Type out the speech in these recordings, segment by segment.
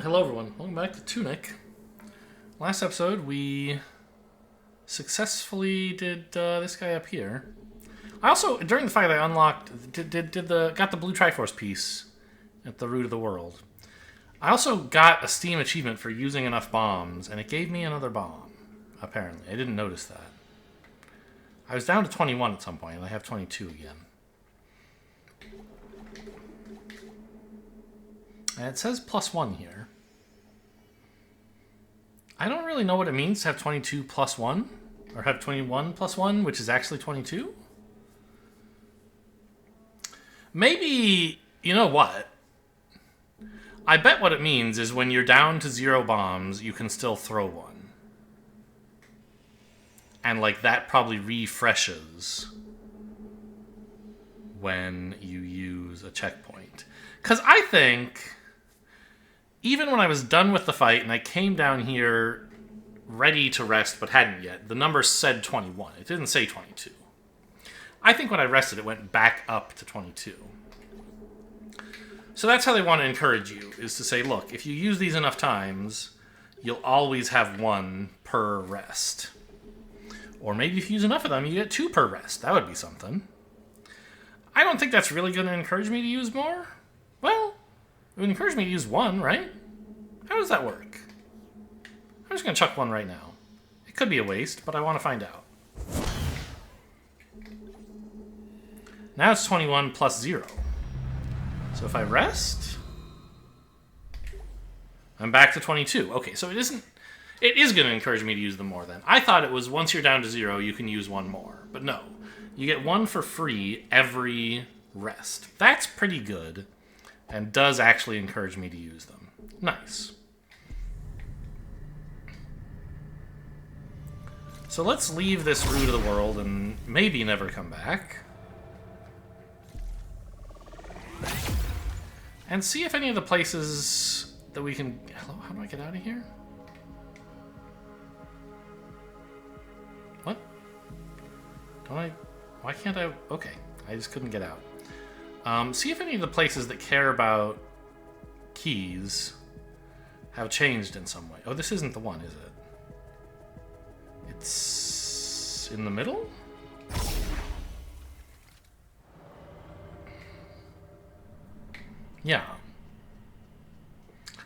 Hello everyone, welcome back to TUNIC. Last episode we successfully did this guy up here. I also, during the fight, I unlocked, got the blue Triforce piece at the root of the world. I also got a Steam achievement for using enough bombs, and it gave me another bomb, apparently. I didn't notice that. I was down to 21 at some point, and I have 22 again. And it says +1 here. I don't really know what it means to have 22 plus 1, or have 21 plus 1, which is actually 22. Maybe, you know what? I bet what it means is when you're down to 0 bombs, you can still throw one. And like that probably refreshes when you use a checkpoint. Because I think even when I was done with the fight and I came down here ready to rest but hadn't yet, the number said 21. It didn't say 22. I think when I rested, it went back up to 22. So that's how they want to encourage you, is to say, look, if you use these enough times, you'll always have 1 per rest. Or maybe if you use enough of them, you get 2 per rest. That would be something. I don't think that's really going to encourage me to use more. Well, it would encourage me to use 1, right? How does that work? I'm just going to chuck 1 right now. It could be a waste, but I want to find out. Now it's 21 plus 0. So if I rest, I'm back to 22. Okay, so it is going to encourage me to use them more then. I thought it was once you're down to 0, you can use 1 more. But no. You get 1 for free every rest. That's pretty good, and does actually encourage me to use them. Nice. So let's leave this root of the world and maybe never come back. And see if any of the places that we can... Hello, how do I get out of here? What? Don't I... Why can't I... Okay, I just couldn't get out. See if any of the places that care about keys have changed in some way. Oh, this isn't the one, is it? It's in the middle? Yeah.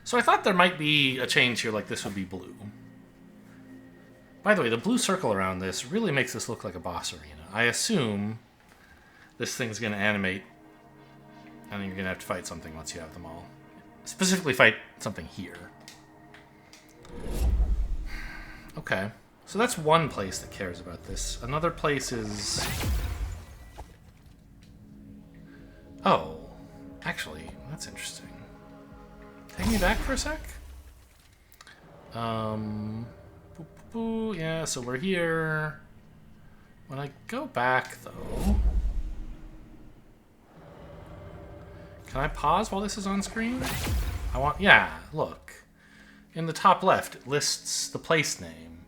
So I thought there might be a change here, like this would be blue. By the way, the blue circle around this really makes this look like a boss arena. I assume this thing's going to animate, and then you're going to have to fight something once you have them all. Specifically fight something here. Okay. So that's one place that cares about this. Another place is... Oh. Actually, that's interesting. Take me back for a sec? Yeah, so we're here. When I go back, though... Can I pause while this is on screen? I want... Yeah, look. In the top left, it lists the place name.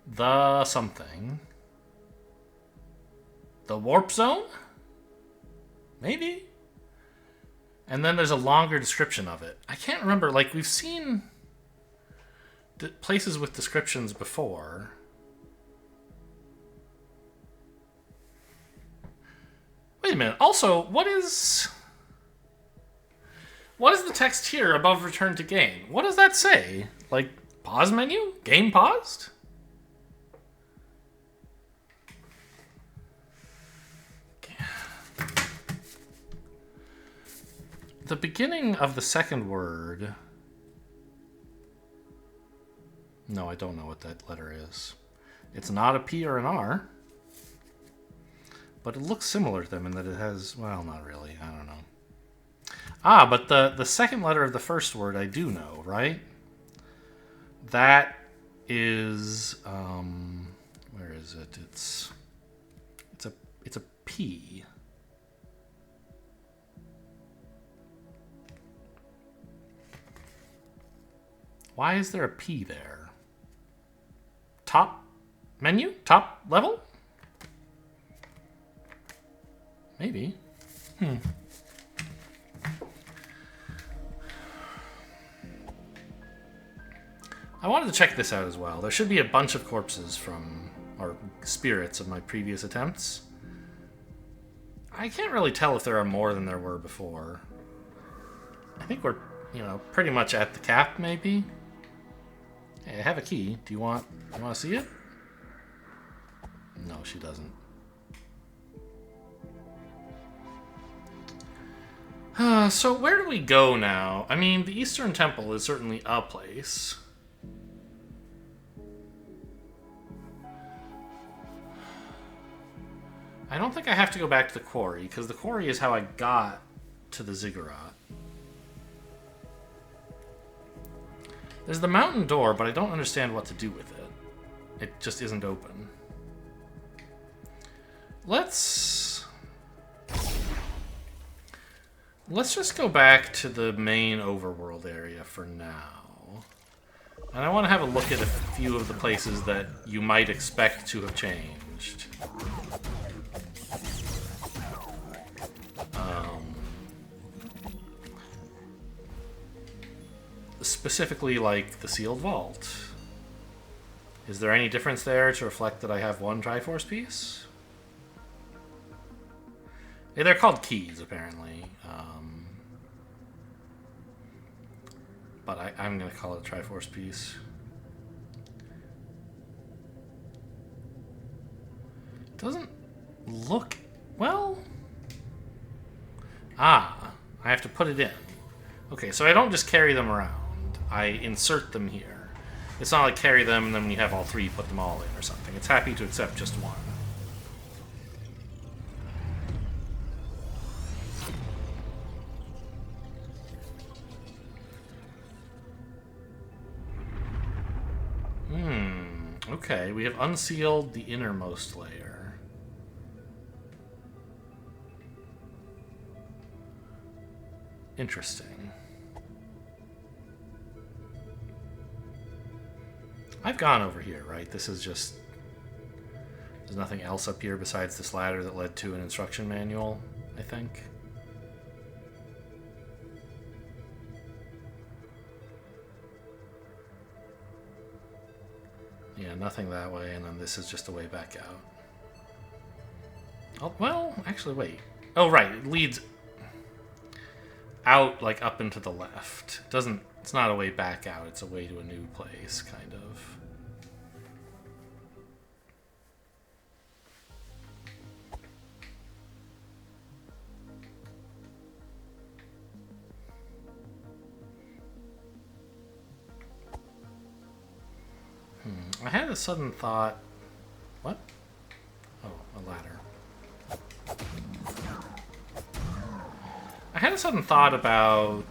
The something. The warp zone? Maybe? And then there's a longer description of it. I can't remember, like, we've seen places with descriptions before. Wait a minute. Also, what is the text here above return to game? What does that say? Like, pause menu? Game paused? The beginning of the second word... No, I don't know what that letter is. It's not a P or an R. But it looks similar to them in that it has... Well, not really. I don't know. Ah, but the second letter of the first word I do know, right? That is... where is it? It's a P. Why is there a P there? Top menu? Top level? Maybe. I wanted to check this out as well. There should be a bunch of corpses from, or spirits of my previous attempts. I can't really tell if there are more than there were before. I think we're, you know, pretty much at the cap, maybe. Hey, I have a key. Do you want to see it? No, she doesn't. So where do we go now? I mean, the Eastern Temple is certainly a place. I don't think I have to go back to the quarry, because the quarry is how I got to the ziggurat. There's the mountain door, but I don't understand what to do with it. It just isn't open. Let's just go back to the main overworld area for now. And I want to have a look at a few of the places that you might expect to have changed. Specifically, like the sealed vault. Is there any difference there to reflect that I have one Triforce piece? Yeah, they're called keys, apparently. But I'm going to call it a Triforce piece. Doesn't look... well... Ah, I have to put it in. Okay, so I don't just carry them around. I insert them here. It's not like carry them and then when you have all three, put them all in or something. It's happy to accept just one. Okay, we have unsealed the innermost layer. Interesting. I've gone over here, right? This is just... there's nothing else up here besides this ladder that led to an instruction manual, I think. Yeah, nothing that way, and then this is just a way back out. Oh, well, actually, wait. Oh, right, it leads out, like, up and to the left. It doesn't... it's not a way back out, it's a way to a new place, kind of. I had a sudden thought... what? Oh, a ladder. I had a sudden thought about...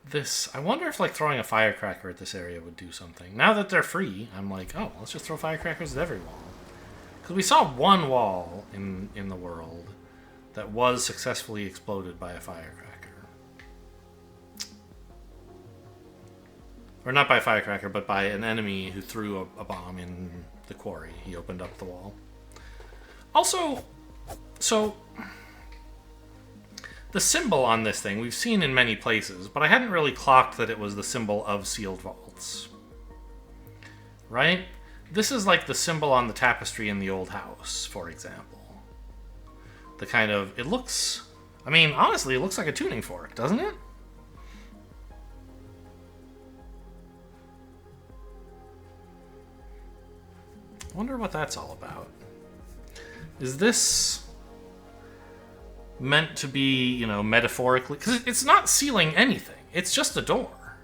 this. I wonder if, like, throwing a firecracker at this area would do something. Now that they're free, I'm like, oh, let's just throw firecrackers at every wall. Because we saw one wall in the world that was successfully exploded by a firecracker. Or not by a firecracker, but by an enemy who threw a bomb in the quarry. He opened up the wall. Also, so... the symbol on this thing we've seen in many places, but I hadn't really clocked that it was the symbol of sealed vaults. Right? This is like the symbol on the tapestry in the old house, for example. The kind of... it looks... I mean, honestly, it looks like a tuning fork, doesn't it? I wonder what that's all about. Is this meant to be, you know, metaphorically... because it's not sealing anything. It's just a door.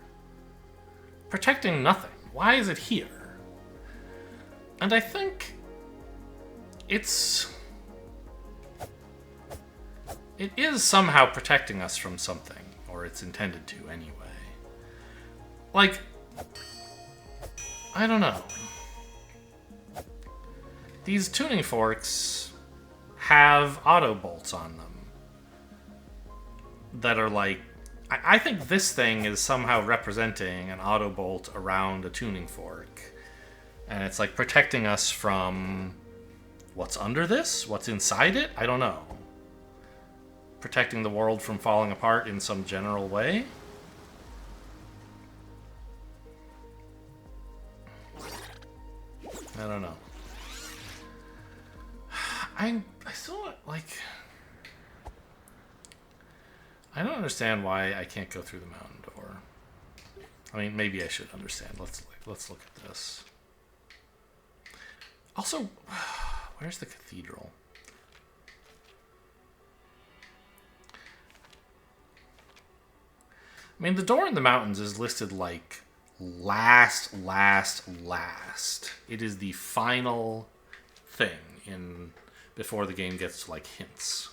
Protecting nothing. Why is it here? And I think it's... it is somehow protecting us from something. Or it's intended to, anyway. Like... I don't know. These tuning forks have auto bolts on them that are like... I think this thing is somehow representing an auto bolt around a tuning fork. And it's like protecting us from what's under this? What's inside it? I don't know. protecting the world from falling apart in some general way. I don't know. I still, like... I don't understand why I can't go through the mountain door. I mean, maybe I should understand. Let's look at this. Also, where's the cathedral? I mean, the door in the mountains is listed like last. It is the final thing in before the game gets to like hints.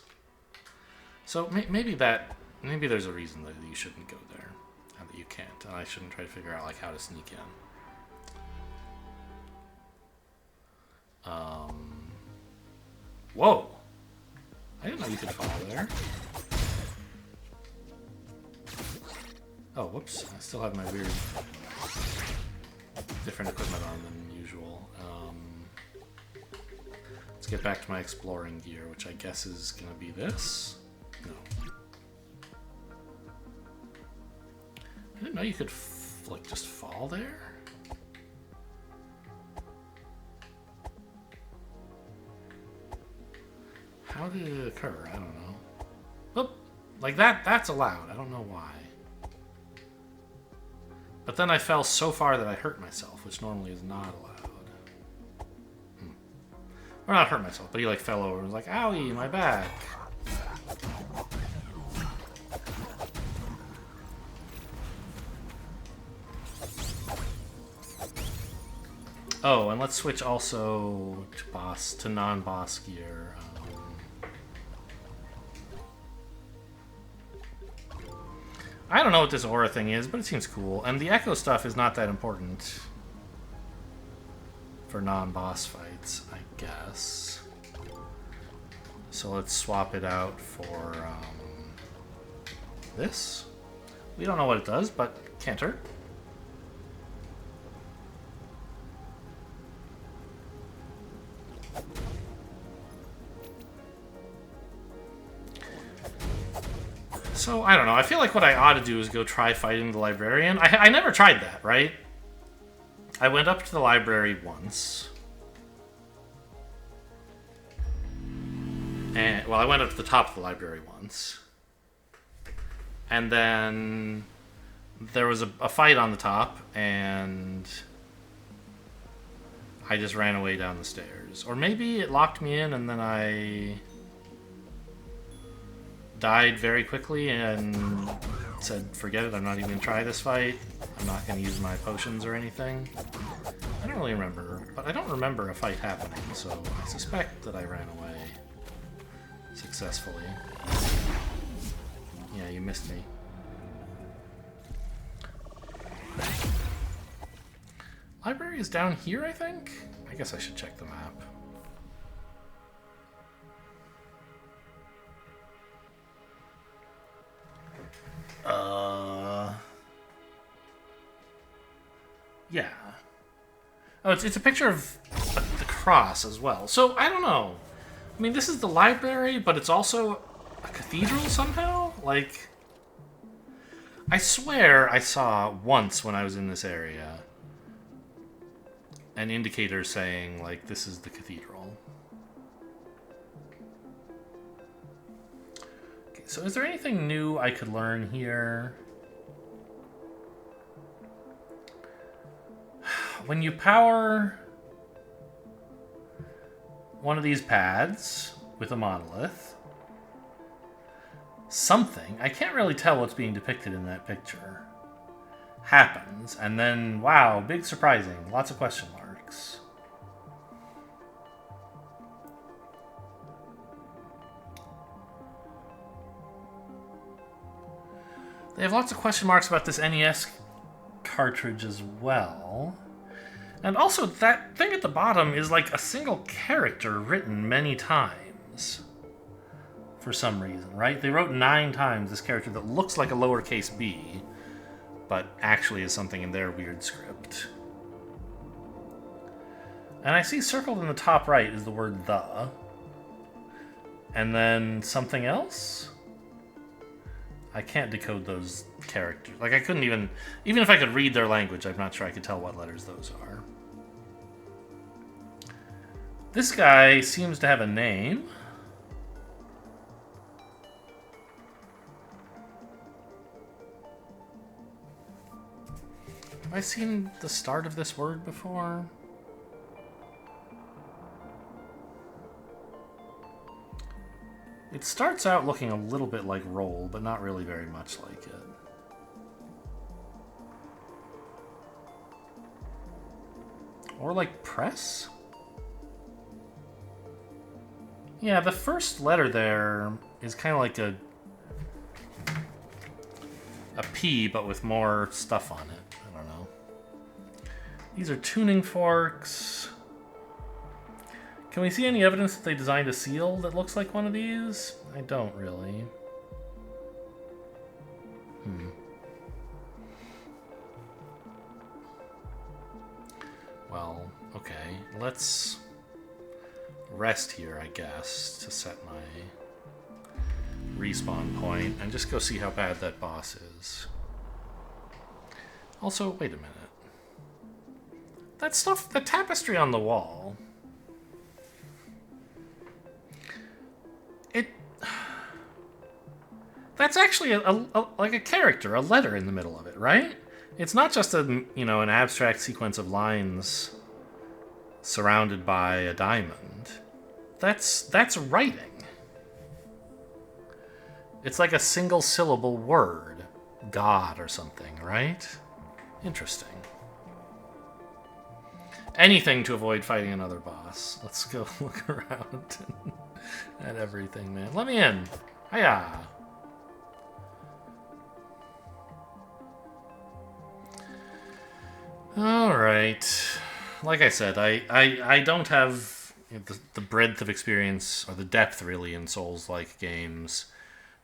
So maybe there's a reason that you shouldn't go there and that you can't, and I shouldn't try to figure out like how to sneak in. Whoa! I didn't know you could fall there. Oh, whoops. I still have my weird different equipment on than usual. Let's get back to my exploring gear, which I guess is going to be this. No. I didn't know you could, like, just fall there. How did it occur? I don't know. Oh, like that's allowed. I don't know why. But then I fell so far that I hurt myself, which normally is not allowed. Or not hurt myself, but he like fell over and was like, owie, my back. Oh, and let's switch also to non-boss gear. I don't know what this aura thing is, but it seems cool. And the echo stuff is not that important for non-boss fights, I guess. So let's swap it out for this. We don't know what it does, but can't hurt. So, I don't know. I feel like what I ought to do is go try fighting the Librarian. I never tried that, right? I went up to the library once. And, well, I went up to the top of the library once. And then there was a fight on the top, and I just ran away down the stairs. Or maybe it locked me in, and then I died very quickly and said, forget it, I'm not even going to try this fight. I'm not going to use my potions or anything. I don't really remember, but I don't remember a fight happening, so I suspect that I ran away successfully. Yeah, you missed me. Library is down here, I think? I guess I should check the map. Yeah. Oh, it's a picture of the cross as well. So, I don't know. I mean, this is the library, but it's also a cathedral somehow? Like, I swear I saw once when I was in this area an indicator saying, like, this is the cathedral. Okay, so is there anything new I could learn here? When you power one of these pads with a monolith, something, I can't really tell what's being depicted in that picture, happens, and then, wow, big surprising, lots of question marks. They have lots of question marks about this NES cartridge as well. And also, that thing at the bottom is like a single character written many times. For some reason, right? They wrote 9 times this character that looks like a lowercase b, but actually is something in their weird script. And I see circled in the top right is the word the. And then something else? I can't decode those characters. Like, I couldn't even if I could read their language, I'm not sure I could tell what letters those are. This guy seems to have a name. Have I seen the start of this word before? It starts out looking a little bit like roll, but not really very much like it. Or like press? Yeah, the first letter there is kind of like a P, but with more stuff on it. I don't know. These are tuning forks. Can we see any evidence that they designed a seal that looks like one of these? I don't really. Well, okay. Let's rest here, I guess, to set my respawn point and just go see how bad that boss is. Also, wait a minute. That stuff, the tapestry on the wall. That's actually like a character, a letter in the middle of it, right? It's not just an abstract sequence of lines surrounded by a diamond. That's writing. It's like a single syllable word, God or something, right? Interesting. Anything to avoid fighting another boss. Let's go look around at everything, man. Let me in. Hiya. Alright. Like I said, I don't have the breadth of experience, or the depth, really, in Souls-like games,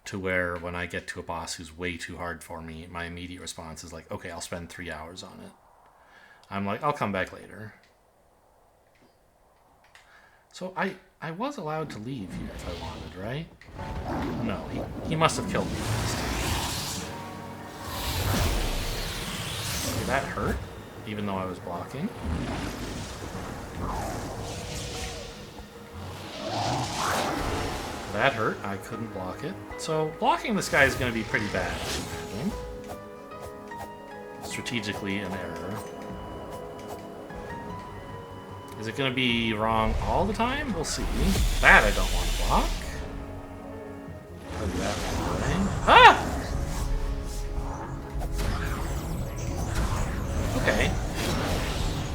to where when I get to a boss who's way too hard for me, my immediate response is like, okay, I'll spend 3 hours on it. I'm like, I'll come back later. So I was allowed to leave here if I wanted, right? No, he must have killed me last time. Okay, that hurt, even though I was blocking. That hurt. I couldn't block it. So blocking this guy is going to be pretty bad. Strategically an error. Is it going to be wrong all the time? We'll see. That I don't want to block. Put that away. Ah! Okay.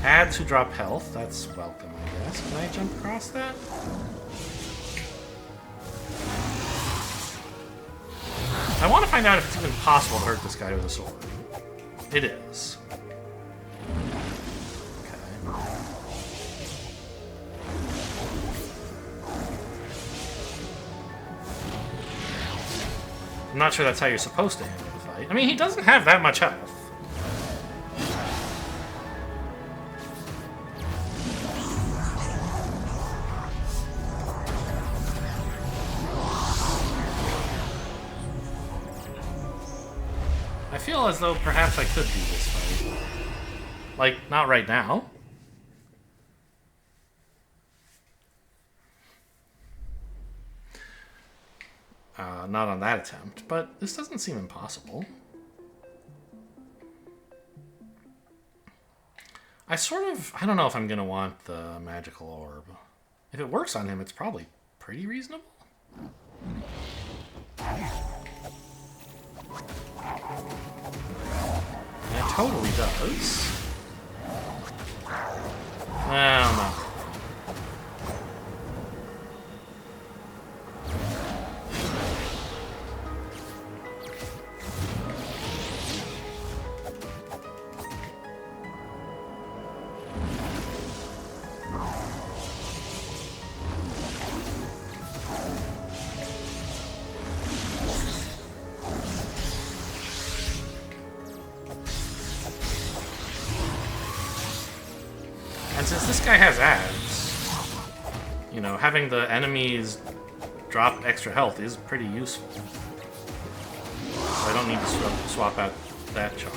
Ads who drop health. That's welcome, I guess. Can I jump across that? I want to find out if it's even possible to hurt this guy with a sword. It is. Okay. I'm not sure that's how you're supposed to handle the fight. I mean, he doesn't have that much health. I feel as though perhaps I could do this fight. Like, not right now. Not on that attempt, but this doesn't seem impossible. I don't know if I'm going to want the magical orb. If it works on him, it's probably pretty reasonable. It totally does. I don't know. And since this guy has ads, having the enemies drop extra health is pretty useful. So I don't need to swap out that charm.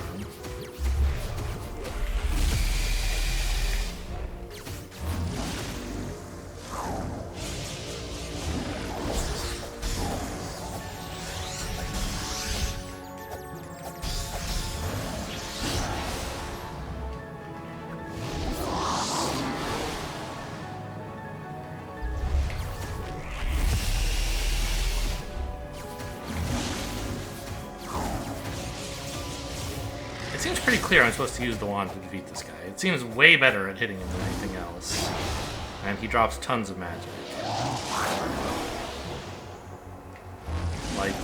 It seems pretty clear I'm supposed to use the wand to defeat this guy. It seems way better at hitting him than anything else. And he drops tons of magic. Like,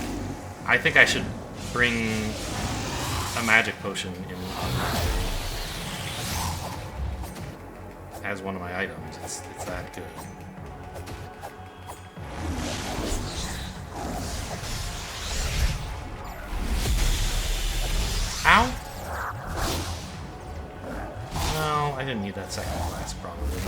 I think I should bring a magic potion in as one of my items. It's that good. Ow! No, I didn't need that second class, probably.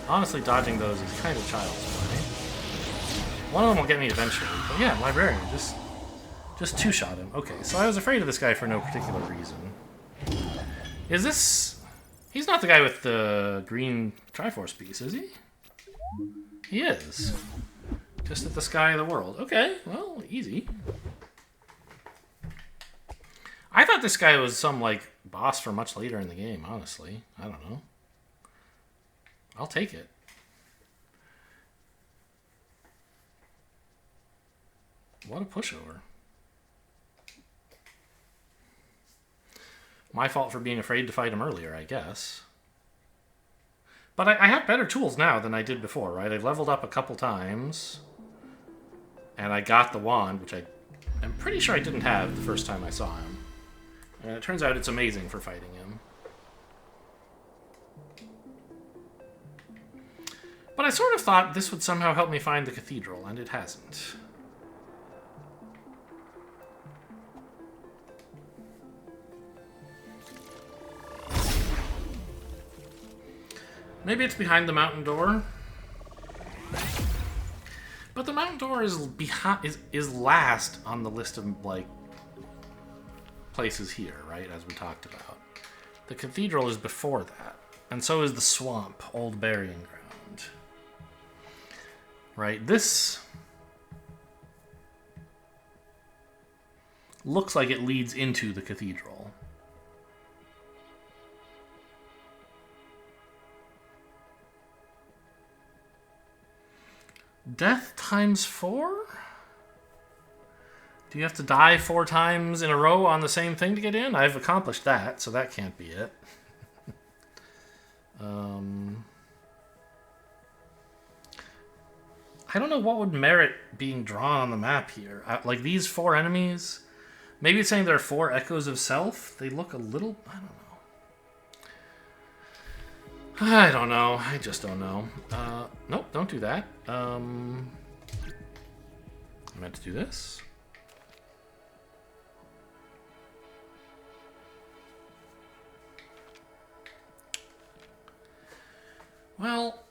Honestly, dodging those is kind of child's play. One of them will get me eventually, but yeah, Librarian, just two-shot him. Okay, so I was afraid of this guy for no particular reason. Is this... He's not the guy with the green Triforce piece, is he? He is. Just at the sky of the world. Okay, well, easy. I thought this guy was some, like, boss for much later in the game, honestly. I don't know. I'll take it. What a pushover. My fault for being afraid to fight him earlier, I guess. But I have better tools now than I did before, right? I've leveled up a couple times. And I got the wand, which I'm pretty sure I didn't have the first time I saw him. And it turns out it's amazing for fighting him. But I sort of thought this would somehow help me find the cathedral, and it hasn't. Maybe it's behind the mountain door. But the mountain door is last on the list of, like, places here, right? As we talked about. The cathedral is before that. And so is the swamp, Old Burying Ground. Right? This looks like it leads into the cathedral. Death times 4? Do you have to die 4 times in a row on the same thing to get in? I've accomplished that, so that can't be it. I don't know what would merit being drawn on the map here. Like these 4 enemies, maybe it's saying there are 4 echoes of self. They look a little, I don't know. I don't know. I just don't know. Nope, don't do that. I meant to do this. Well,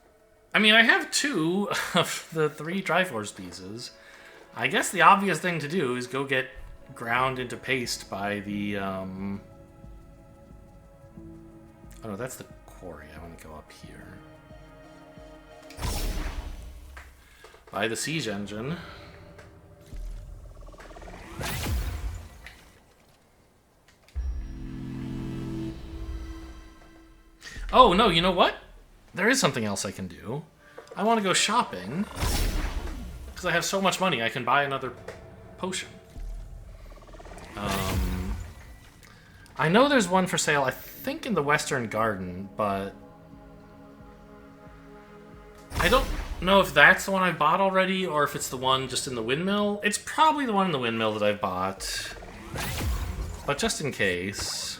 I mean, I have 2 of the 3 Triforce pieces. I guess the obvious thing to do is go get ground into paste by the, Oh no, that's the quarry. I want to go up here. By the siege engine. Oh, no, you know what? There is something else I can do. I want to go shopping. Because I have so much money, I can buy another potion. I know there's one for sale, I think in the Western Garden, but I don't know if that's the one I bought already or if it's the one just in the windmill. It's probably the one in the windmill that I bought. But just in case,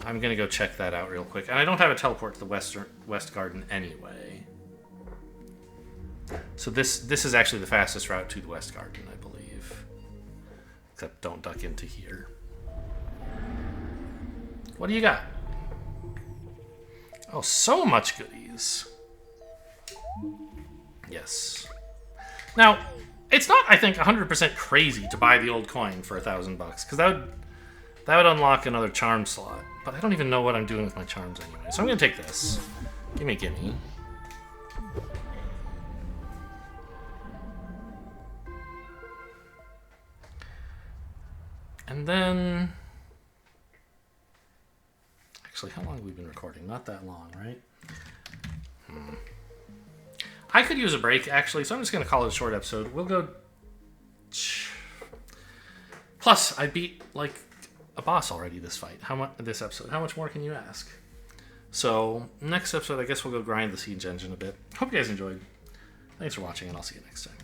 I'm going to go check that out real quick. And I don't have a teleport to the West Garden anyway. So this is actually the fastest route to the West Garden, I believe. except don't duck into here. What do you got? Oh, so much goodies. Yes. Now, it's not, I think, 100% crazy to buy the old coin for $1,000, because that would unlock another charm slot. But I don't even know what I'm doing with my charms anyway. So I'm going to take this. Gimme, gimme. And then... Actually, how long have we been recording? Not that long, right? I could use a break, actually, so I'm just going to call it a short episode. We'll go... Plus, I beat, like, a boss already this fight. This episode. How much more can you ask? So, next episode, I guess we'll go grind the Siege engine a bit. Hope you guys enjoyed. Thanks for watching, and I'll see you next time.